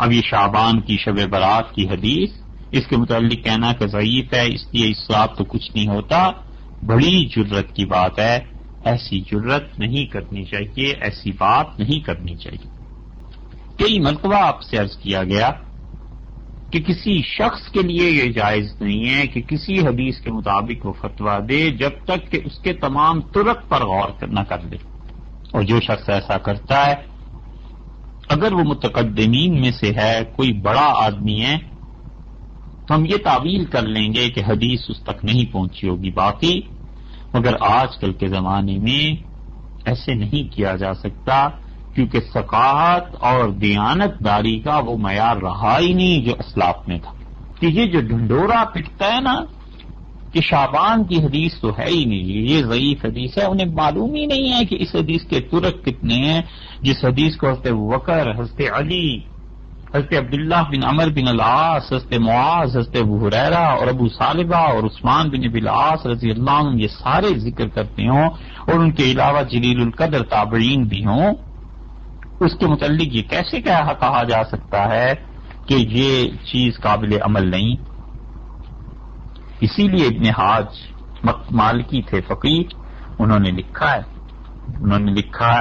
اب یہ شعبان کی شب برات کی حدیث، اس کے متعلق کہنا کہ ضعیف ہے، اس لیے اس سے تو کچھ نہیں ہوتا، بڑی جرت کی بات ہے. ایسی جرت نہیں کرنی چاہیے، ایسی بات نہیں کرنی چاہیے. کئی مرتبہ آپ سے عرض کیا گیا کہ کسی شخص کے لیے یہ جائز نہیں ہے کہ کسی حدیث کے مطابق وہ فتویٰ دے جب تک کہ اس کے تمام طرق پر غور نہ کر لے. اور جو شخص ایسا کرتا ہے، اگر وہ متقدمین میں سے ہے، کوئی بڑا آدمی ہے، تو ہم یہ تعویل کر لیں گے کہ حدیث اس تک نہیں پہنچی ہوگی باقی. مگر آج کل کے زمانے میں ایسے نہیں کیا جا سکتا، کیونکہ ثقافت اور دیانت داری کا وہ معیار رہا ہی نہیں جو اسلاف میں تھا. کہ یہ جو ڈھنڈورا پٹتا ہے نا کہ شعبان کی حدیث تو ہے ہی نہیں، یہ ضعیف حدیث ہے، انہیں معلوم ہی نہیں ہے کہ اس حدیث کے طرق کتنے ہیں. جس حدیث کو حضرت ابوبکر، حضرت علی، حضرت عبداللہ بن عمر بن العاص، حضرت معاذ، حضرت ابو ہریرہ اور ابو ثعلبہ اور عثمان بن ابی العاص رضی اللہ عنہ یہ سارے ذکر کرتے ہوں، اور ان کے علاوہ جلیل القدر تابعین بھی ہوں، اس کے متعلق یہ کیسے کہا جا سکتا ہے کہ یہ چیز قابل عمل نہیں؟ اسی لیے ابن حاج مالکی تھے فقیہ، انہوں نے لکھا ہے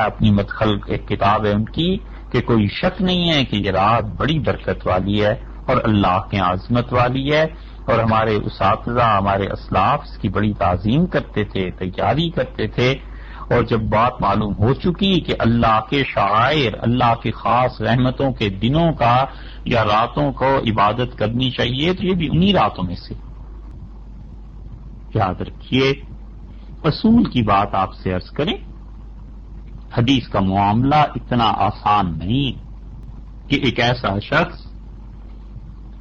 اپنی مدخل ایک کتاب ہے ان کی کہ کوئی شک نہیں ہے کہ یہ رات بڑی برکت والی ہے اور اللہ کے عظمت والی ہے، اور ہمارے اساتذہ، ہمارے اسلاف اس کی بڑی تعظیم کرتے تھے، تیاری کرتے تھے. اور جب بات معلوم ہو چکی کہ اللہ کے شعائر، اللہ کی خاص رحمتوں کے دنوں کا یا راتوں کو عبادت کرنی چاہیے، تو یہ بھی انہی راتوں میں سے. یاد رکھیے، اصول کی بات آپ سے عرض کریں، حدیث کا معاملہ اتنا آسان نہیں کہ ایک ایسا شخص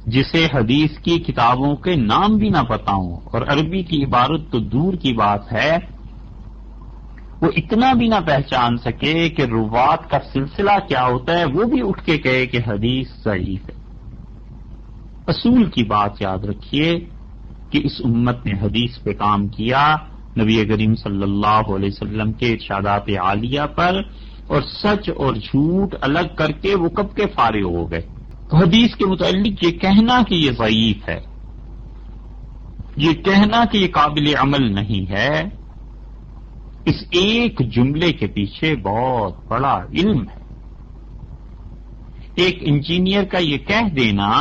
جسے حدیث کی کتابوں کے نام بھی نہ پتہ ہوں اور عربی کی عبارت تو دور کی بات ہے، وہ اتنا بھی نہ پہچان سکے کہ روات کا سلسلہ کیا ہوتا ہے، وہ بھی اٹھ کے کہے کہ حدیث ضعیف ہے. اصول کی بات یاد رکھیے کہ اس امت نے حدیث پہ کام کیا نبی کریم صلی اللہ علیہ وسلم کے ارشادات عالیہ پر، اور سچ اور جھوٹ الگ کر کے وہ کب کے فارغ ہو گئے. تو حدیث کے متعلق یہ کہنا کہ یہ ضعیف ہے، یہ کہنا کہ یہ قابل عمل نہیں ہے، اس ایک جملے کے پیچھے بہت بڑا علم ہے. ایک انجینئر کا یہ کہہ دینا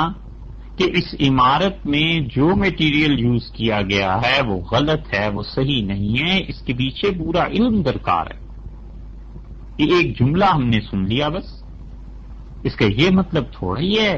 کہ اس عمارت میں جو میٹیریل یوز کیا گیا ہے وہ غلط ہے، وہ صحیح نہیں ہے، اس کے پیچھے پورا علم درکار ہے. یہ ایک جملہ ہم نے سن لیا بس، اس کا یہ مطلب تھوڑا ہی ہے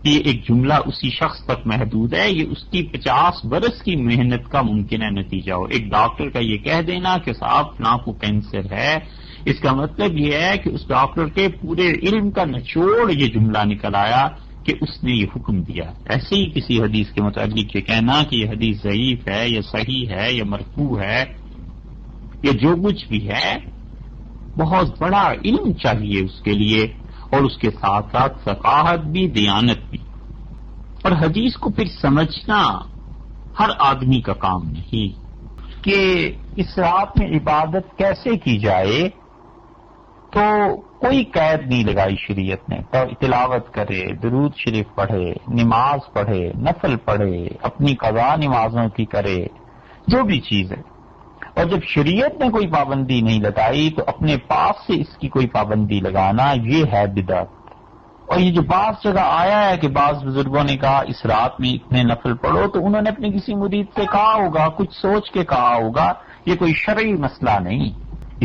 کہ یہ ایک جملہ اسی شخص تک محدود ہے، یہ اس کی 50 برس کی محنت کا ممکن ہے نتیجہ ہو. ایک ڈاکٹر کا یہ کہہ دینا کہ صاحب فلاں کو کینسر ہے، اس کا مطلب یہ ہے کہ اس ڈاکٹر کے پورے علم کا نچوڑ یہ جملہ نکل آیا کہ اس نے یہ حکم دیا. ایسے ہی کسی حدیث کے متعلق یہ کہنا کہ یہ حدیث ضعیف ہے یا صحیح ہے یا مرفوع ہے یا جو کچھ بھی ہے، بہت بڑا علم چاہیے اس کے لیے، اور اس کے ساتھ ساتھ ثقافت بھی، دیانت بھی. اور حدیث کو پھر سمجھنا ہر آدمی کا کام نہیں کہ اس رات میں عبادت کیسے کی جائے، تو کوئی قید نہیں لگائی شریعت نے. تلاوت کرے، درود شریف پڑھے، نماز پڑھے، نفل پڑھے، اپنی قضا نمازوں کی کرے، جو بھی چیز ہے. اور جب شریعت نے کوئی پابندی نہیں لگائی تو اپنے پاس سے اس کی کوئی پابندی لگانا یہ ہے بدعت. اور یہ جو بعض جگہ آیا ہے کہ بعض بزرگوں نے کہا اس رات میں اتنے نفل پڑھو، تو انہوں نے اپنے کسی مرید سے کہا ہوگا، کچھ سوچ کے کہا ہوگا، یہ کوئی شرعی مسئلہ نہیں.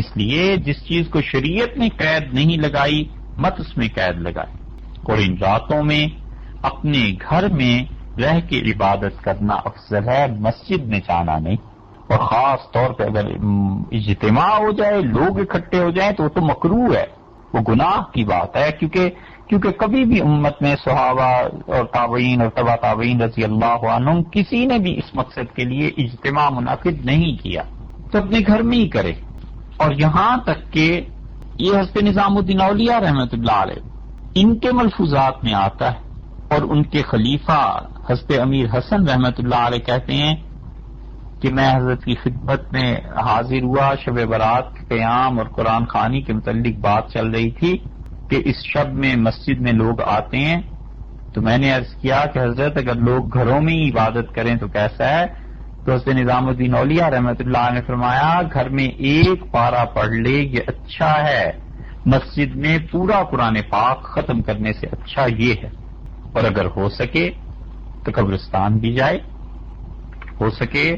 اس لیے جس چیز کو شریعت نے قید نہیں لگائی مت اس میں قید لگائے. اور ان راتوں میں اپنے گھر میں رہ کے عبادت کرنا افضل ہے، مسجد میں جانا نہیں. اور خاص طور پہ اگر اجتماع ہو جائے، لوگ اکٹھے ہو جائیں، تو وہ تو مکروہ ہے، وہ گناہ کی بات ہے. کیونکہ کبھی بھی امت میں صحابہ اور تابعین اور تبع تابعین رضی اللہ عنہم کسی نے بھی اس مقصد کے لیے اجتماع منعقد نہیں کیا. تو اپنے گھر میں ہی کرے. اور یہاں تک کہ یہ حضرت نظام الدین اولیاء رحمۃ اللہ علیہ ان کے ملفوظات میں آتا ہے، اور ان کے خلیفہ حضرت امیر حسن رحمۃ اللہ علیہ کہتے ہیں کہ میں حضرت کی خدمت میں حاضر ہوا، شب برات کے قیام اور قرآن خوانی کے متعلق بات چل رہی تھی کہ کہ اس شب میں مسجد میں لوگ آتے ہیں، تو میں نے عرض کیا کہ حضرت اگر لوگ گھروں میں ہی عبادت کریں تو کیسا ہے؟ تو حضرت نظام الدین اولیاء رحمۃ اللہ نے فرمایا گھر میں ایک پارہ پڑھ لے یہ اچھا ہے، مسجد میں پورا قرآن پاک ختم کرنے سے اچھا یہ ہے، اور اگر ہو سکے تو قبرستان بھی جائے، ہو سکے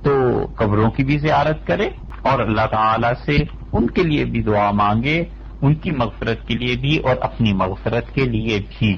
تو قبروں کی بھی زیارت کرے اور اللہ تعالی سے ان کے لیے بھی دعا مانگے، ان کی مغفرت کے لیے بھی اور اپنی مغفرت کے لیے بھی۔